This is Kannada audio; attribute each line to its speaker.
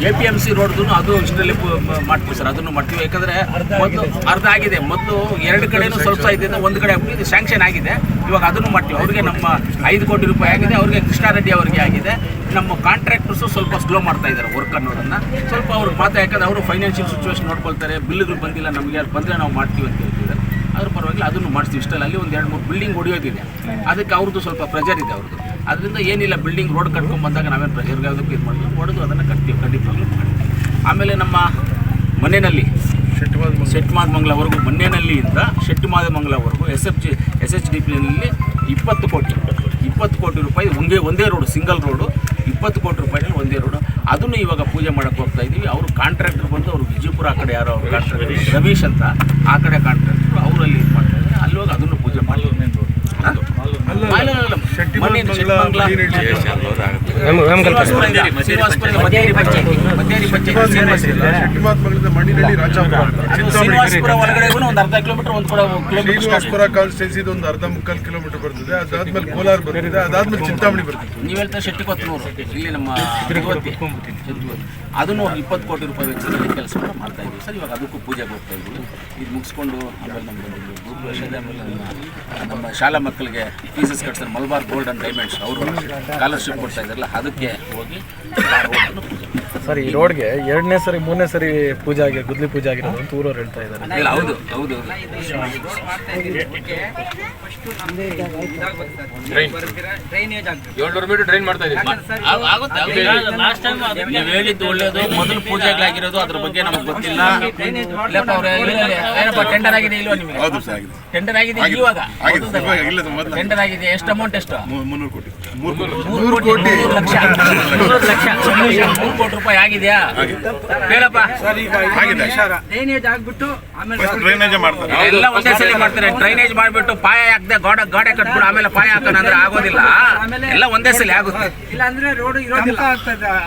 Speaker 1: APMC ರೋಡ್ದು ಅದು ಇಷ್ಟರಲ್ಲಿ ಮಾಡ್ತೀವಿ ಸರ್, ಅದನ್ನು ಮಾಡ್ತೀವಿ. ಯಾಕಂದರೆ ಮೊದಲು ಅರ್ಧ ಆಗಿದೆ, ಮೊದಲು 2 ಕಡೆನೂ ಸ್ವಲ್ಪ ಇದ್ದಿದ್ದು ಒಂದು ಕಡೆ ಇದು ಸ್ಯಾಂಕ್ಷನ್ ಆಗಿದೆ. ಇವಾಗ ಅದನ್ನು ಮಾಡ್ತೀವಿ. ಅವ್ರಿಗೆ ನಮ್ಮ 5 ಕೋಟಿ ರೂಪಾಯಿ ಆಗಿದೆ, ಅವ್ರಿಗೆ ಕೃಷ್ಣಾರೆಡ್ಡಿ ಅವರಿಗೆ ಆಗಿದೆ. ನಮ್ಮ ಕಾಂಟ್ರಾಕ್ಟರ್ಸು ಸ್ವಲ್ಪ ಸ್ಲೋ ಮಾಡ್ತಾ ಇದ್ದಾರೆ ವರ್ಕ್ ಅನ್ನೋದನ್ನು. ಸ್ವಲ್ಪ ಅವ್ರಿಗೆ ಮಾತ್ರ, ಯಾಕಂದರೆ ಅವರು ಫೈನಾನ್ಷಿಯಲ್ ಸಿಚುವೇಶನ್ ನೋಡ್ಕೊಳ್ತಾರೆ. ಬಿಲ್ಗಳು ಬಂದಿಲ್ಲ, ನಮಗೆ ಅದು ಬಂದರೆ ನಾವು ಮಾಡ್ತೀವಿ ಅಂತ ಹೇಳ್ತಿದ್ದಾರೆ. ಅದ್ರ ಪರವಾಗಿಲ್ಲ, ಅದನ್ನು ಮಾಡಿಸ್ತೀವಿ. ಇಷ್ಟಲ್ಲಿ ಅಲ್ಲಿ ಒಂದು 2-3 ಬಿಲ್ಡಿಂಗ್ ಹೊಡಿಯೋದಿದೆ, ಅದಕ್ಕೆ ಅವ್ರದ್ದು ಸ್ವಲ್ಪ ಪ್ರೆಷರ್ ಇದೆ ಅವ್ರದ್ದು. ಅದರಿಂದ ಏನಿಲ್ಲ, ಬಿಲ್ಡಿಂಗ್ ರೋಡ್ ಕಟ್ಕೊಂಡು ಬಂದಾಗ ನಾವೇನು ಪ್ರೆಷರ್ಗೆ ಅದಕ್ಕೆ ಇದು ಮಾಡಿದ್ವಿ, ಹೊಡೆದು ಅದನ್ನು ಕಟ್ತೀವಿ, ಖಂಡಿತವಾಗ್ಲೂ ಮಾಡ್ತೀವಿ. ಆಮೇಲೆ ನಮ್ಮ ಮನೆಯಲ್ಲಿ ಶೆಟ್ಟಿಮಾದಮಂಗಲವರೆಗೂ, ಮನೆಯಲ್ಲಿಂದ ಶೆಟ್ಟಿಮಾದಮಂಗಲವರೆಗೂ SHDPನಲ್ಲಿ 20 ಕೋಟಿ ರೂಪಾಯಿ ಒಂದೇ ರೋಡು, ಸಿಂಗಲ್ ರೋಡು, 20 ಕೋಟಿ ರೂಪಾಯಿನಲ್ಲಿ ಒಂದೇ ರೋಡು. ಅದನ್ನು ಇವಾಗ ಪೂಜೆ ಮಾಡೋಕ್ಕೆ ಹೋಗ್ತಾ ಇದ್ದೀವಿ. ಅವರು ಕಾಂಟ್ರಾಕ್ಟರ್ ಬಂದು ಅವರು ವಿಜಯಪುರ ಆ ಕಡೆ ಯಾರೋ ಕಾಂಟ್ರಾಕ್ಟರ್ ರವೀಶ್ ಅಂತ, ಆ ಕಡೆ ಕಾಂಟ್ರಾಕ್ಟರ್ ಅವರಲ್ಲಿ ಇದು ಮಾಡ್ತಾ ಇದ್ದಾರೆ. ಅಲ್ಲಿ ಹೋಗಿ ಅದನ್ನು ಪೂಜೆ ಮಾಡಿ ಒಳಗಡೆ ಒಂದು ಅರ್ಧ ಕಿಲೋಮೀಟರ್,
Speaker 2: ಶ್ರೀನಿವಾಸಪುರ ಕಾನ್ಸ್ಟಿಟ್ಯೂನ್ಸಿ ಒಂದು ಅರ್ಧ ಮುಕ್ಕಾಲು ಕಿಲೋಮೀಟರ್ ಬರ್ತದೆ. ಅದಾದ್ಮೇಲೆ ಕೋಲಾರ ಬರ್ತದೆ, ಅದಾದ್ಮೇಲೆ ಚಿಂತಾಮಣಿ ಬರ್ತದೆ.
Speaker 1: ನೀವು ಹೇಳ್ತಾ ಶೆಟ್ಟಿಕೊತ್ತನೂರು ಇಲ್ಲಿ ನಮ್ಮ ಅದನ್ನು 20 ಕೋಟಿ ರೂಪಾಯಿ ವೆಚ್ಚದಲ್ಲಿ ಕೆಲಸ ಮಾಡ್ತಾ ಇದ್ದೀವಿ ಸರ್. ಇವಾಗ ಅದಕ್ಕೂ ಪೂಜೆಗೆ ಹೋಗ್ತಾ ಇದ್ದೀವಿ. ಇದು ಮುಗಿಸ್ಕೊಂಡು ಆಮೇಲೆ ನಮ್ಮದು ಗೃಹಪ್ರವೇಶದ ಆಮೇಲೆ ನಮ್ಮ ಶಾಲಾ ಮಕ್ಕಳಿಗೆ ಫೀಸಸ್ ಕಟ್ತಾರೆ. ಮಲಬಾರ್ ಗೋಲ್ಡ್ ಅಂಡ್ ಡೈಮಂಡ್ಸ್ ಅವರು ಸ್ಕಾಲರ್ಶಿಪ್ ಕೊಡ್ತಾ ಇದ್ದಾರಲ್ಲ, ಅದಕ್ಕೆ ಹೋಗಿ
Speaker 3: ಸರ್ ಈ ರೋಡ್ಗೆ 2ನೇ ಸರಿ 3ನೇ ಸರಿ ಪೂಜೆ ಆಗಿ ಗುದ್ಲಿ ಪೂಜೆ ಆಗಿರೋದು ಅಂತ ಊರವ್ರು ಹೇಳ್ತಾ ಇದ್ದಾರೆ.
Speaker 1: ಇಲ್ಲ, ಹೌದು
Speaker 4: 700 ಮೀಟರ್ ಡ್ರೈನ್ ಮಾಡ್ತಾ ಇದ್ದೀವಿ.
Speaker 1: ನೀವು ಹೇಳಿದ್ದು ಒಳ್ಳೆಯದು. ಮೊದಲು ಪೂಜೆಗಳಾಗಿರೋದು ಅದ್ರ ಬಗ್ಗೆ ನಮ್ಗೆ ಗೊತ್ತಿಲ್ಲ. ಏನಪ್ಪ ಟೆಂಡರ್ ಆಗಿದೆ ಇಲ್ವಾ ನಿಮಗೆ? ಟೆಂಡರ್ ಆಗಿದೆ ಇವಾಗ? ಟೆಂಡರ್ ಆಗಿದೆ. ಎಷ್ಟು ಅಮೌಂಟ್? ಎಷ್ಟು?
Speaker 2: 300 ಕೋಟಿ.
Speaker 1: 3 ಲಕ್ಷ 3 ಕೋಟಿ ರೂಪಾಯಿ ಆಗಿದೆಯಾ? ಹೇಳಪ್ಪ.
Speaker 5: ಡ್ರೈನೇಜ್ ಆಗ್ಬಿಟ್ಟು
Speaker 1: ಎಲ್ಲ ಒಂದೇ ಸಲ ಮಾಡ್ತಾರೆ. ಡ್ರೈನೇಜ್ ಮಾಡಿಬಿಟ್ಟು ಪಾಯ ಹಾಕದೆ ಗೋಡೆ ಕಟ್ಬಿಟ್ಟು ಆಮೇಲೆ ಪಾಯ ಹಾಕೋಣ ಅಂದ್ರೆ ಆಗೋದಿಲ್ಲ. ಎಲ್ಲ ಒಂದೇ ಸಲ ಆಗುತ್ತೆ.
Speaker 5: ಇಲ್ಲ ಅಂದ್ರೆ ರೋಡ್ ಇರೋದಿಲ್ಲ.